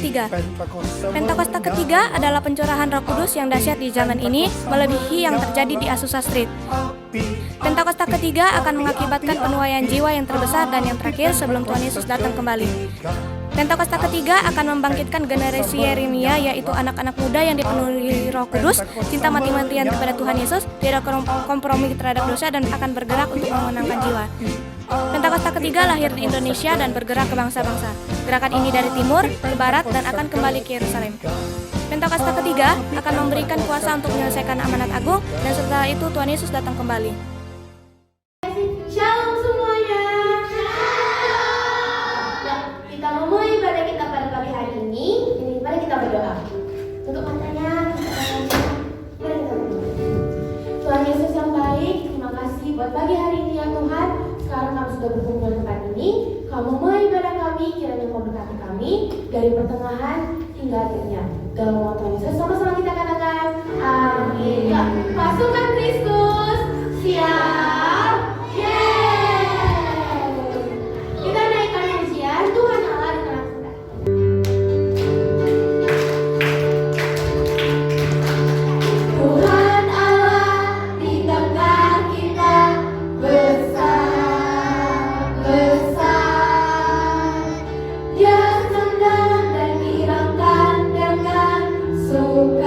ketiga. Pentakosta ketiga adalah pencurahan Roh Kudus yang dahsyat di zaman ini, melebihi yang terjadi di Azusa Street. Pentakosta ketiga akan mengakibatkan penuaian jiwa yang terbesar dan yang terakhir sebelum Tuhan Yesus datang kembali. Pentakosta ketiga akan membangkitkan generasi Yeremia, yaitu anak-anak muda yang dipenuhi Roh Kudus, cinta mati-matian kepada Tuhan Yesus, tidak kompromi terhadap dosa, dan akan bergerak untuk memenangkan jiwa. Pentakosta ketiga lahir di Indonesia dan bergerak ke bangsa-bangsa. Gerakan ini dari timur ke barat dan akan kembali ke Yerusalem. Pentakosta ketiga akan memberikan kuasa untuk menyelesaikan amanat agung, dan setelah itu Tuhan Yesus datang kembali. Shalom semuanya. Nah, kita memulai ibadah kita pada pagi hari ini. Mari kita berdoa. Untuk matanya, mari kita berdoa. Tuhan Yesus yang baik, terima kasih buat pagi hari ini ya Tuhan. Sekarang kami sudah berkumpul di tempat ini. Kamu memulai ibadah kami, kiranya kau berkati kami dari pertengahan hingga akhirnya. Dalam nama Tuhan Yesus, sama-sama kita katakan amin. Ya, pasukan Kristus siap. Yeay! Kita naikkan pujian Tuhan Allah di tengah kita. Tuhan Allah di tengah kita besar, besar. Dia senang dan dirangkan dengan suka.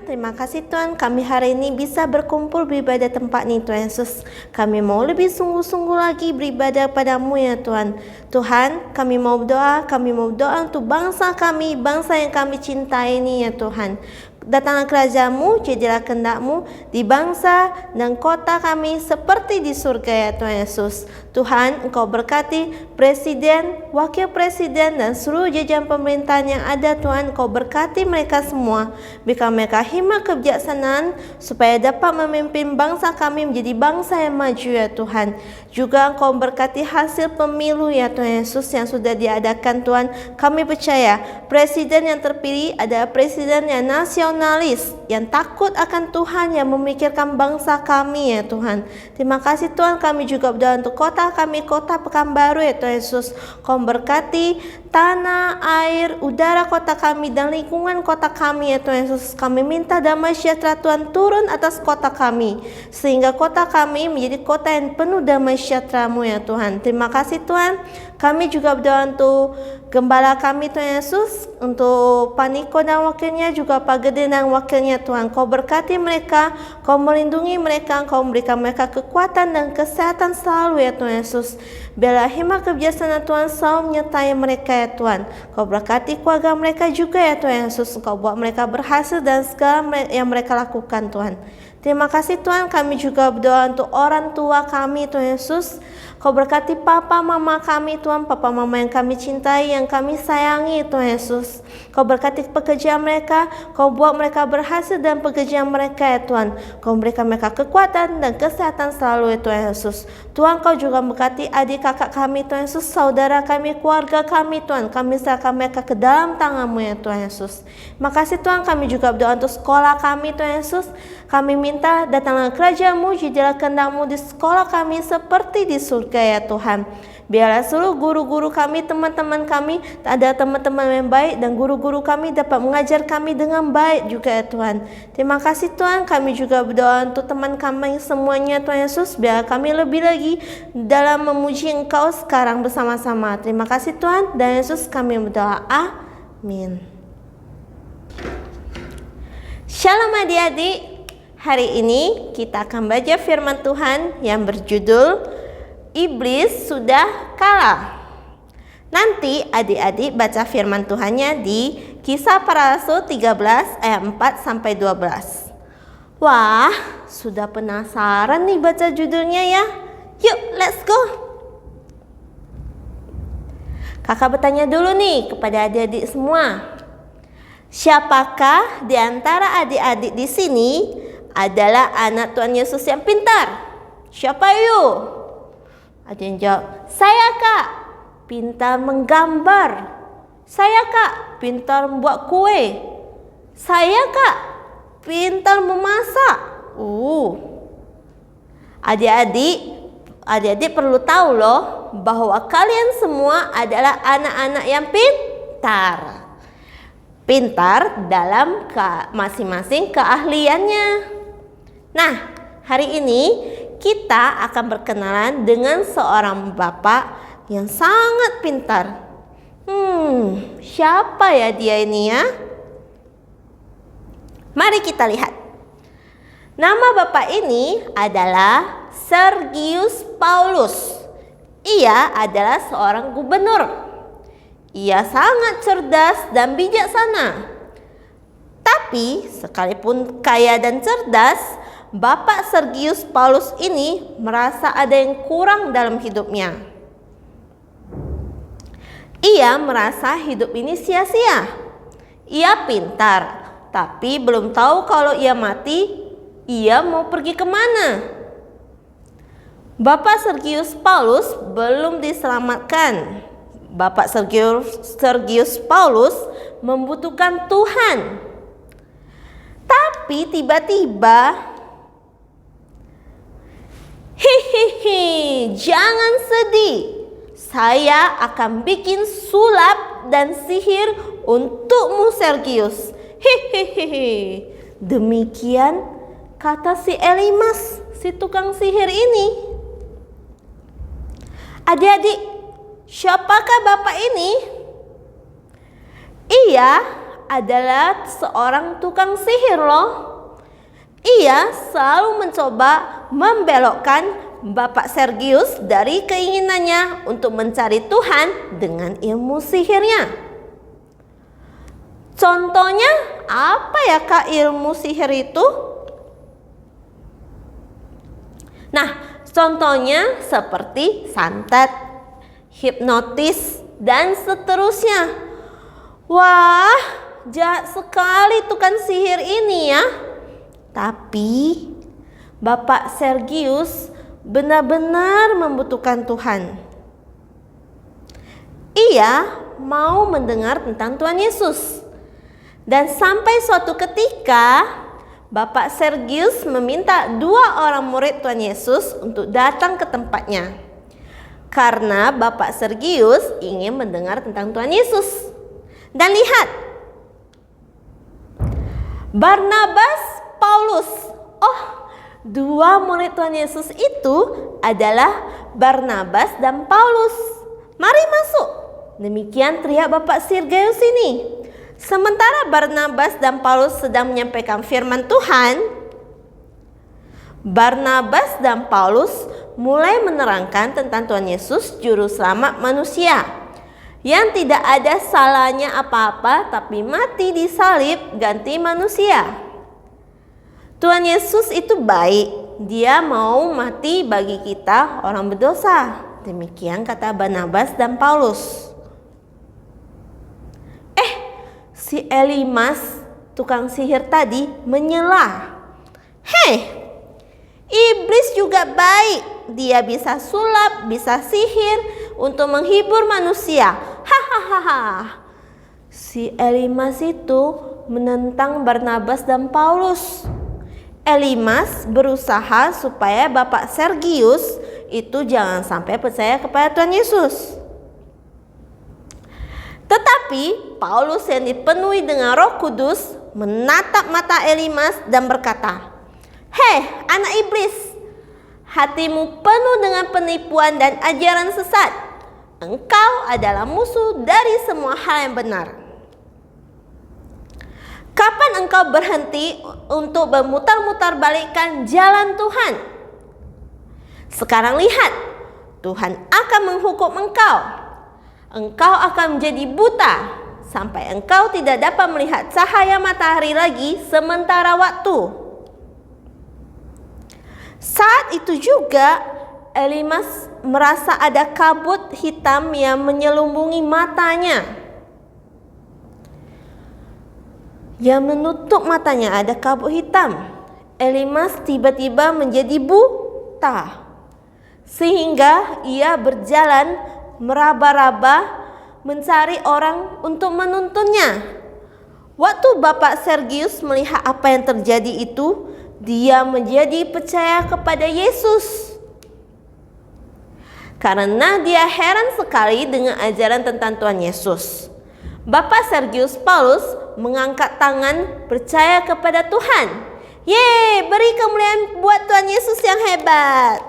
terima kasih Tuhan, kami hari ini bisa berkumpul beribadah tempat ini Tuhan Yesus. Kami mau lebih sungguh-sungguh lagi beribadah padamu ya Tuhan. Tuhan, kami mau berdoa untuk bangsa kami, bangsa yang kami cintai ini ya Tuhan. Datanglah kerajaan-Mu, jadilah kehendak-Mu di bangsa dan kota kami seperti di surga ya Tuhan Yesus. Tuhan, Engkau berkati presiden, wakil presiden dan seluruh jajaran pemerintahan yang ada Tuhan. Engkau berkati mereka semua. Berikan mereka hikmat kebijaksanaan supaya dapat memimpin bangsa kami menjadi bangsa yang maju ya Tuhan. Juga Engkau berkati hasil pemilu ya Tuhan Yesus yang sudah diadakan Tuhan. Kami percaya presiden yang terpilih adalah presiden yang nasionalis, yang takut akan Tuhan, yang memikirkan bangsa kami ya Tuhan. Terima kasih Tuhan, kami juga berdoa untuk kota kami, kota Pekanbaru ya Tuhan Yesus. Kau berkati tanah, air, udara kota kami dan lingkungan kota kami ya Tuhan Yesus. Kami minta damai sejahtera Tuhan turun atas kota kami, sehingga kota kami menjadi kota yang penuh damai sejahtera-Mu ya Tuhan. Terima kasih Tuhan. Kami juga berdoa untuk gembala kami Tuhan Yesus, untuk Pak Niko dan wakilnya, juga Pak Gede dan wakilnya Tuhan. Kau berkati mereka, Kau melindungi mereka, Kau memberikan mereka kekuatan dan kesehatan selalu ya Tuhan Yesus. Biarlah hikmat kebijaksanaan Tuhan selalu menyertai mereka ya Tuhan. Kau berkati keluarga mereka juga ya Tuhan Yesus. Kau buat mereka berhasil dan segala yang mereka lakukan Tuhan. Terima kasih Tuhan, kami juga berdoa untuk orang tua kami Tuhan Yesus. Kau berkati papa mama kami Tuhan, papa mama yang kami cintai, yang kami sayangi Tuhan Yesus. Kau berkati pekerjaan mereka, Kau buat mereka berhasil dan pekerjaan mereka ya Tuhan. Kau memberikan mereka kekuatan dan kesehatan selalu ya Tuhan Yesus. Tuhan, Kau juga berkati adik kakak kami Tuhan Yesus, saudara kami, keluarga kami Tuhan. Kami serahkan mereka ke dalam tangan-Mu ya Tuhan Yesus. Makasih Tuhan, kami juga berdoa untuk sekolah kami Tuhan Yesus. Kami minta datanglah kerajaan-Mu, jadilah kehendak-Mu di sekolah kami seperti di surga ya Tuhan. Biarlah seluruh guru-guru kami, teman-teman kami, ada teman-teman yang baik, dan guru-guru kami dapat mengajar kami dengan baik juga ya Tuhan. Terima kasih Tuhan, kami juga berdoa untuk teman kami semuanya Tuhan Yesus. Biar kami lebih lagi dalam memuji Engkau sekarang bersama-sama. Terima kasih Tuhan, dan Yesus kami berdoa. Amin. Shalom adik-adik. Hari ini kita akan belajar firman Tuhan yang berjudul Iblis Sudah Kalah. Nanti adik-adik baca firman Tuhannya di Kisah Para Rasul 13 ayat 4-12. Wah, sudah penasaran nih baca judulnya ya? Yuk, let's go. Kakak bertanya dulu nih kepada adik-adik semua. Siapakah di antara adik-adik di sini adalah anak Tuhan Yesus yang pintar? Siapa yuk? Ada yang jawab, saya Kak, pintar menggambar. Saya Kak, pintar membuat kue. Saya Kak, pintar memasak. Adik-adik perlu tahu loh bahwa kalian semua adalah anak-anak yang pintar. Pintar dalam masing-masing keahliannya. Nah, hari ini kita akan berkenalan dengan seorang bapak yang sangat pintar. Siapa ya dia ini ya? Mari kita lihat. Nama bapak ini adalah Sergius Paulus. Ia adalah seorang gubernur. Ia sangat cerdas dan bijaksana. Tapi sekalipun kaya dan cerdas, Bapak Sergius Paulus ini merasa ada yang kurang dalam hidupnya. Ia merasa hidup ini sia-sia. Ia pintar, tapi belum tahu kalau ia mati, ia mau pergi kemana. Bapak Sergius Paulus belum diselamatkan. Bapak Sergius Paulus membutuhkan Tuhan. Tapi tiba-tiba, jangan sedih. Saya akan bikin sulap dan sihir untukmu Sergius. Demikian kata si Elimas, si tukang sihir ini. Adik-adik, siapakah bapak ini? Ia adalah seorang tukang sihir loh. Ia selalu mencoba membelokkan Bapak Sergius dari keinginannya untuk mencari Tuhan dengan ilmu sihirnya. Contohnya apa ya Kak ilmu sihir itu? Nah, contohnya seperti santet, hipnotis, dan seterusnya. Wah, jahat sekali tukang sihir ini ya. Tapi Bapak Sergius benar-benar membutuhkan Tuhan. Ia mau mendengar tentang Tuhan Yesus. Dan sampai suatu ketika Bapak Sergius meminta 2 orang murid Tuhan Yesus untuk datang ke tempatnya. Karena Bapak Sergius ingin mendengar tentang Tuhan Yesus. Dan lihat, Barnabas, Paulus. Oh, 2 murid Tuhan Yesus itu adalah Barnabas dan Paulus. Mari masuk. Demikian teriak Bapak Sergius ini. Sementara Barnabas dan Paulus sedang menyampaikan firman Tuhan, Barnabas dan Paulus mulai menerangkan tentang Tuhan Yesus juru selamat manusia yang tidak ada salahnya apa-apa tapi mati di salib ganti manusia. Tuhan Yesus itu baik, dia mau mati bagi kita orang berdosa. Demikian kata Barnabas dan Paulus. Si Elimas, tukang sihir tadi, menyela. Hei, iblis juga baik. Dia bisa sulap, bisa sihir untuk menghibur manusia. Hahaha. Si Elimas itu menentang Barnabas dan Paulus. Elimas berusaha supaya Bapak Sergius itu jangan sampai percaya kepada Tuhan Yesus. Tetapi Paulus yang dipenuhi dengan Roh Kudus menatap mata Elimas dan berkata, "Hei anak iblis, hatimu penuh dengan penipuan dan ajaran sesat. Engkau adalah musuh dari semua hal yang benar. Kapan engkau berhenti untuk memutar-mutar balikkan jalan Tuhan? Sekarang lihat, Tuhan akan menghukum engkau. Engkau akan menjadi buta sampai engkau tidak dapat melihat cahaya matahari lagi sementara waktu." Saat itu juga Elimas merasa ada kabut hitam yang menyelubungi matanya. Yang menutup matanya ada kabut hitam. Elimas tiba-tiba menjadi buta. Sehingga ia berjalan meraba-raba mencari orang untuk menuntunnya. Waktu Bapak Sergius melihat apa yang terjadi itu, dia menjadi percaya kepada Yesus. Karena dia heran sekali dengan ajaran tentang Tuhan Yesus. Bapak Sergius Paulus mengangkat tangan percaya kepada Tuhan. Yeay, beri kemuliaan buat Tuhan Yesus yang hebat.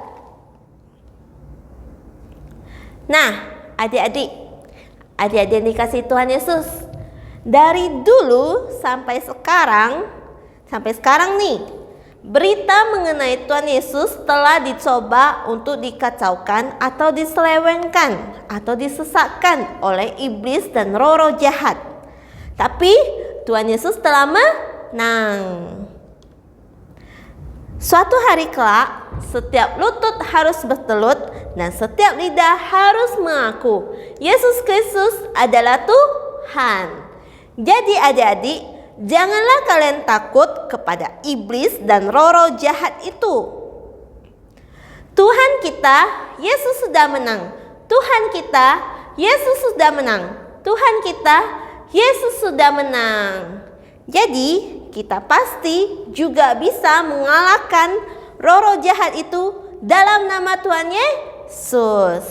Nah, adik-adik yang dikasih Tuhan Yesus, dari dulu sampai sekarang nih, berita mengenai Tuhan Yesus telah dicoba untuk dikacaukan atau diselewengkan atau disesatkan oleh iblis dan roh-roh jahat. Tapi Tuhan Yesus telah menang. Suatu hari kelak, setiap lutut harus bertelut dan setiap lidah harus mengaku Yesus Kristus adalah Tuhan. Jadi adik-adik, janganlah kalian takut kepada iblis dan roh-roh jahat itu. Tuhan kita, Yesus sudah menang. Tuhan kita, Yesus sudah menang. Tuhan kita, Yesus sudah menang. Jadi kita pasti juga bisa mengalahkan roh-roh jahat itu dalam nama Tuhan Yesus.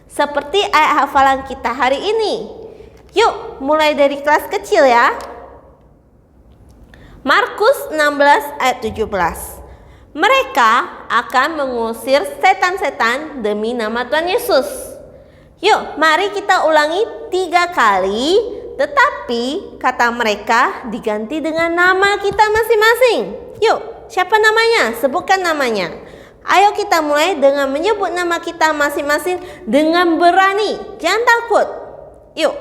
Seperti ayat hafalan kita hari ini. Yuk mulai dari kelas kecil ya. Markus 16 ayat 17. Mereka akan mengusir setan-setan demi nama Tuhan Yesus. Yuk mari kita ulangi 3 kali tetapi kata mereka diganti dengan nama kita masing-masing. Yuk, siapa namanya? Sebutkan namanya. Ayo kita mulai dengan menyebut nama kita masing-masing dengan berani. Jangan takut. Yuk,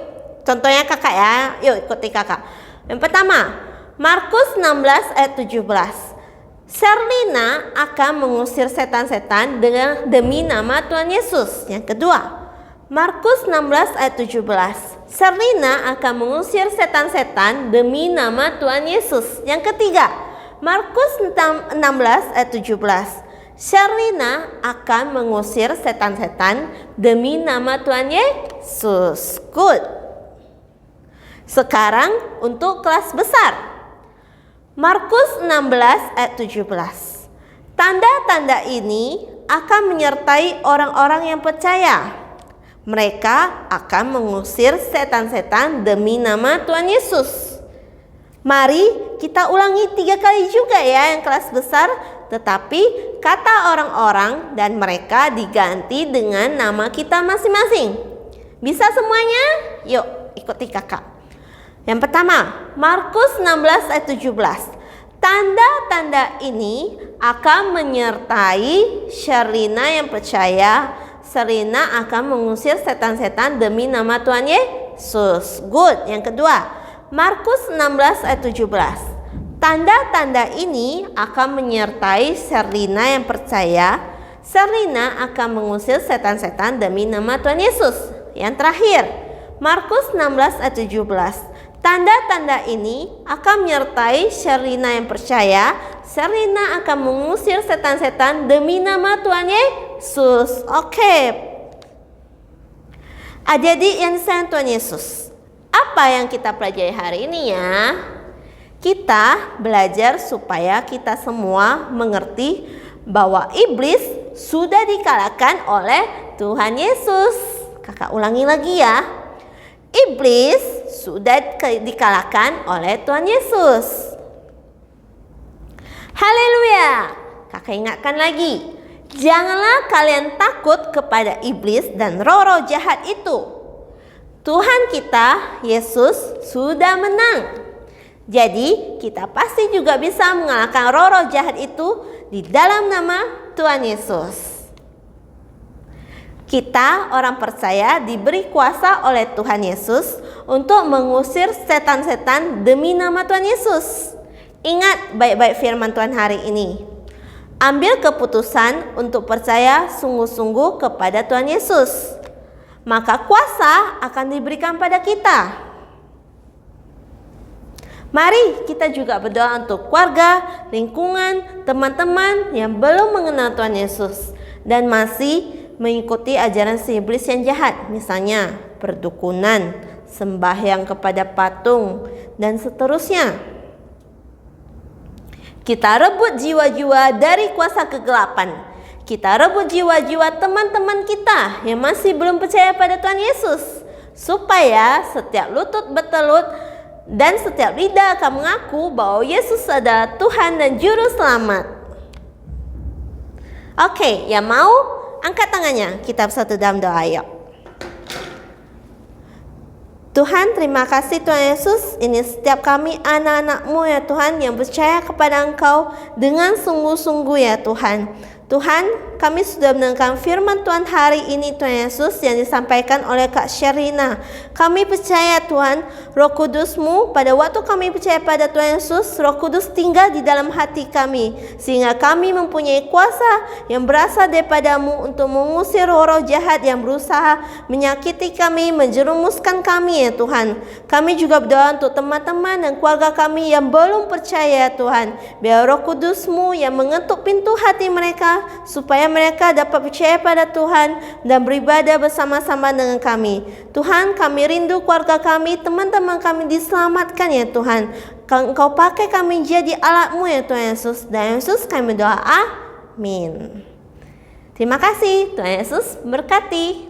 contohnya kakak ya. Yuk ikuti kakak. Yang pertama, Markus 16 ayat 17. Sherlina akan mengusir setan-setan demi nama Tuhan Yesus. Yang kedua, Markus 16 ayat 17. Sherlina akan mengusir setan-setan demi nama Tuhan Yesus. Yang ketiga, Markus 16 ayat 17. Sherlina akan mengusir setan-setan demi nama Tuhan Yesus. Good. Sekarang untuk kelas besar. Markus 16 ayat 17. Tanda-tanda ini akan menyertai orang-orang yang percaya. Mereka akan mengusir setan-setan demi nama Tuhan Yesus. Mari kita ulangi 3 kali juga ya yang kelas besar. Tetapi kata orang-orang dan mereka diganti dengan nama kita masing-masing. Bisa semuanya? Yuk ikuti kakak. Yang pertama, Markus 16 ayat 17. Tanda-tanda ini akan menyertai Sherlina yang percaya. Sherlina akan mengusir setan-setan demi nama Tuhan Yesus. Good. Yang kedua, Markus 16 ayat 17. Tanda-tanda ini akan menyertai Sherlina yang percaya. Sherlina akan mengusir setan-setan demi nama Tuhan Yesus. Yang terakhir, Markus 16 ayat 17. Tanda-tanda ini akan menyertai Sherlina yang percaya. Sherlina akan mengusir setan-setan demi nama Tuhan Yesus. Oke. Adik-adik yang disayang Tuhan Yesus, apa yang kita pelajari hari ini ya? Kita belajar supaya kita semua mengerti bahwa iblis sudah dikalahkan oleh Tuhan Yesus. Kakak ulangi lagi ya. Iblis sudah dikalahkan oleh Tuhan Yesus. Haleluya. Kakak ingatkan lagi. Janganlah kalian takut kepada iblis dan roh-roh jahat itu. Tuhan kita, Yesus, sudah menang. Jadi kita pasti juga bisa mengalahkan roh-roh jahat itu di dalam nama Tuhan Yesus. Kita orang percaya diberi kuasa oleh Tuhan Yesus untuk mengusir setan-setan demi nama Tuhan Yesus. Ingat baik-baik firman Tuhan hari ini. Ambil keputusan untuk percaya sungguh-sungguh kepada Tuhan Yesus. Maka kuasa akan diberikan pada kita. Mari kita juga berdoa untuk keluarga, lingkungan, teman-teman yang belum mengenal Tuhan Yesus dan masih mengikuti ajaran si iblis yang jahat, misalnya perdukunan, sembahyang kepada patung, dan seterusnya. Kita rebut jiwa-jiwa dari kuasa kegelapan. Kita rebut jiwa-jiwa teman-teman kita yang masih belum percaya pada Tuhan Yesus, supaya setiap lutut bertelut dan setiap lidah akan mengaku bahwa Yesus adalah Tuhan dan Juru Selamat. Oke, yang mau angkat tangannya, kita bersatu dalam doa yuk. Tuhan, terima kasih Tuhan Yesus. Ini setiap kami anak-anak-Mu ya Tuhan yang percaya kepada Engkau dengan sungguh-sungguh ya Tuhan. Tuhan, kami sudah mendengarkan firman Tuhan hari ini Tuhan Yesus yang disampaikan oleh Kak Sherlina. Kami percaya Tuhan, Roh Kudus-Mu pada waktu kami percaya pada Tuhan Yesus, Roh Kudus tinggal di dalam hati kami. Sehingga kami mempunyai kuasa yang berasal daripada-Mu untuk mengusir roh-roh jahat yang berusaha menyakiti kami, menjerumuskan kami ya Tuhan. Kami juga berdoa untuk teman-teman dan keluarga kami yang belum percaya Tuhan. Biar Roh Kudus-Mu yang mengetuk pintu hati mereka supaya mereka dapat percaya pada Tuhan dan beribadah bersama-sama dengan kami. Tuhan, kami rindu keluarga kami, teman-teman kami diselamatkan ya Tuhan. Engkau pakai kami jadi alat-Mu ya Tuhan Yesus. Dan Yesus kami berdoa, amin. Terima kasih, Tuhan Yesus berkati.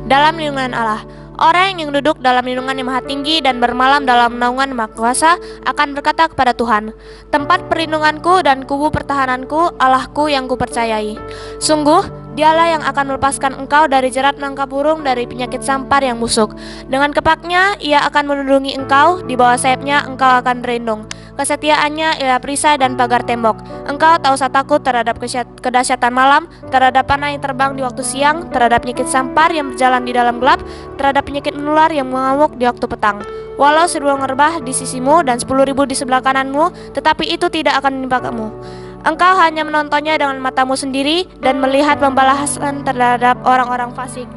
Dalam lindungan Allah, orang yang duduk dalam lindungan yang maha tinggi dan bermalam dalam naungan maha kuasa akan berkata kepada Tuhan, tempat perlindunganku dan kubu pertahananku, Allahku yang kupercayai. Sungguh, Dialah yang akan melepaskan engkau dari jerat menangkap burung, dari penyakit sampar yang busuk. Dengan kepaknya ia akan melindungi engkau, di bawah sayapnya engkau akan berlindung. Kesetiaannya ialah perisai dan pagar tembok. Engkau tak usah takut terhadap kedahsyatan malam, terhadap panah yang terbang di waktu siang, terhadap penyakit sampar yang berjalan di dalam gelap, terhadap penyakit menular yang mengamuk di waktu petang. Walau 1000 ngerbah di sisimu dan 10.000 di sebelah kananmu, tetapi itu tidak akan menimpa kamu. Engkau hanya menontonnya dengan matamu sendiri dan melihat pembalasan terhadap orang-orang fasik.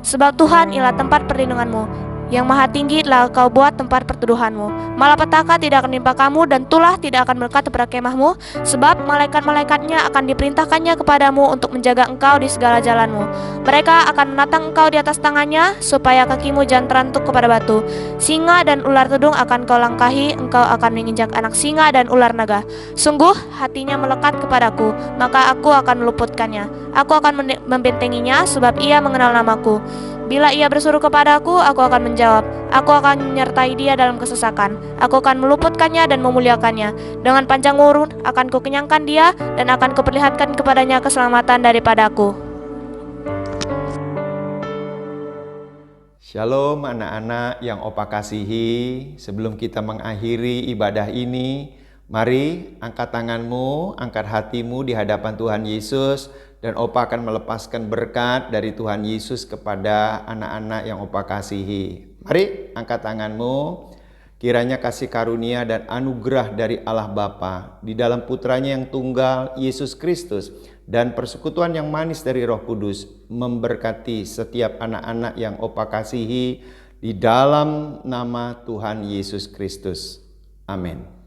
Sebab Tuhan ialah tempat perlindunganmu, yang maha tinggi telah kau buat tempat perteduhanmu. Malapetaka tidak akan menimpa kamu dan tulah tidak akan melekat kepada kemahmu, sebab malaikat-malaikatnya akan diperintahkannya kepadamu untuk menjaga engkau di segala jalanmu. Mereka akan menatang engkau di atas tangannya, supaya kakimu jangan terantuk kepada batu. Singa dan ular tudung akan kau langkahi, engkau akan menginjak anak singa dan ular naga. Sungguh hatinya melekat kepadaku, maka aku akan meluputkannya. Aku akan membentenginya, sebab ia mengenal namaku. Bila ia berseru kepadaku, aku akan menjawab. Aku akan menyertai dia dalam kesesakan. Aku akan meluputkannya dan memuliakannya. Dengan panjang umur akan kukenyangkan dia, dan akan kuperlihatkan kepadanya keselamatan daripadaku. Shalom anak-anak yang Opa kasihi. Sebelum kita mengakhiri ibadah ini, mari angkat tanganmu, angkat hatimu di hadapan Tuhan Yesus, dan Opa akan melepaskan berkat dari Tuhan Yesus kepada anak-anak yang Opa kasihi. Mari angkat tanganmu. Kiranya kasih karunia dan anugerah dari Allah Bapa di dalam putranya yang tunggal Yesus Kristus dan persekutuan yang manis dari Roh Kudus memberkati setiap anak-anak yang Opa kasihi di dalam nama Tuhan Yesus Kristus. Amin.